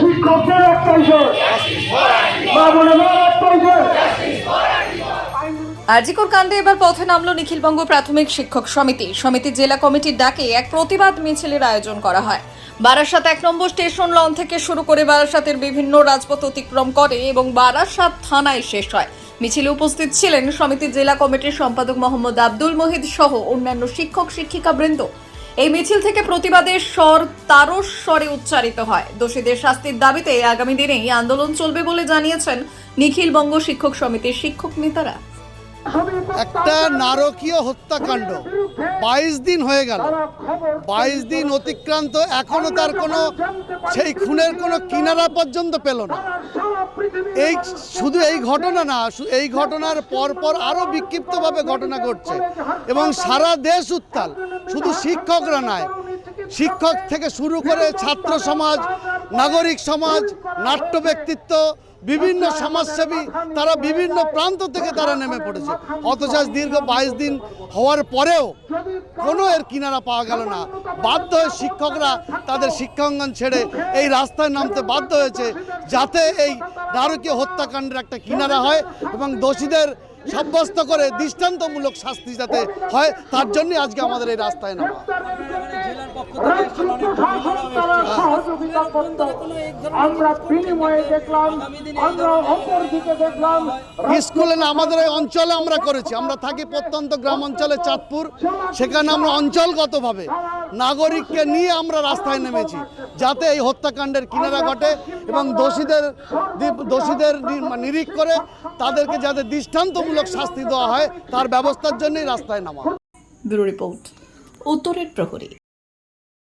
শিক্ষকদের একটাই জোর, মা বোনেদের একটাই জোর। আরজিকর কাণ্ডে এবার পথে নামল নিখিলবঙ্গ প্রাথমিক শিক্ষক সমিতি। সমিতির জেলা কমিটির ডাকে এক প্রতিবাদ মিছিলের আয়োজন করা হয়। বারাসাত ১ নম্বর স্টেশন লন থেকে শুরু করে বারাসাতের বিভিন্ন রাজপথ অতিক্রম করে এবং বারাসাত থানায় শেষ হয়। মিছিলে উপস্থিত ছিলেন সমিতির জেলা কমিটির সম্পাদক মোহাম্মদ আব্দুল মহিদ সহ অন্যান্য শিক্ষক শিক্ষিকা বৃন্দ। এই মিছিল থেকে প্রতিবাদের স্বর তারস্বরে উচ্চারিত হয়। দোষীদের শাস্তির দাবিতে আগামী দিনেই আন্দোলন চলবে বলে জানিয়েছেন নিখিলবঙ্গ শিক্ষক সমিতির শিক্ষক নেতারা। একটা নারকীয় হত্যাকাণ্ড 22 দিন হয়ে গেল, 22 দিন অতিক্রান্ত, এখনো তার কোনো সেই খুনের কোনো কিনারা পর্যন্ত পেল না। এই শুধু এই ঘটনা না, এই ঘটনার পরপর আরও বিক্ষিপ্তভাবে ঘটনা ঘটছে এবং সারা দেশ উত্তাল। শুধু শিক্ষকরা নয়, শিক্ষক থেকে শুরু করে ছাত্র সমাজ, নাগরিক সমাজ, নাট্য ব্যক্তিত্ব, বিভিন্ন সমাজসেবী, তারা বিভিন্ন প্রান্ত থেকে তারা নেমে পড়েছে। অথচ দীর্ঘ 22 দিন হওয়ার পরেও কোনো এর কিনারা পাওয়া গেল না। বাধ্য হয়ে শিক্ষকরা তাদের শিক্ষাঙ্গন ছেড়ে এই রাস্তায় নামতে বাধ্য হয়েছে, যাতে এই নারকীয় হত্যাকাণ্ডের একটা কিনারা হয় এবং দোষীদের সাব্যস্ত করে দৃষ্টান্তমূলক শাস্তি যাতে হয়, তার জন্য আজকে আমাদের এই রাস্তায় নামা। স্কুলে না, আমাদের এই অঞ্চলে আমরা করেছি। আমরা থাকি প্রত্যন্ত গ্রাম অঞ্চলে চাঁদপুর, সেখানে আমরা অঞ্চলগতভাবে নাগরিককে নিয়ে আমরা রাস্তায় নেমেছি, যাতে এই হত্যাকাণ্ডের কিনারা ঘটে এবং দোষীদের নিরীক্ষা করে তাদেরকে যাতে দৃষ্টান্তমূলক শাস্তি দেওয়া হয়, তার ব্যবস্থার জন্যই রাস্তায় নামা। ব্যুরো রিপোর্ট, উত্তরের প্রহরী।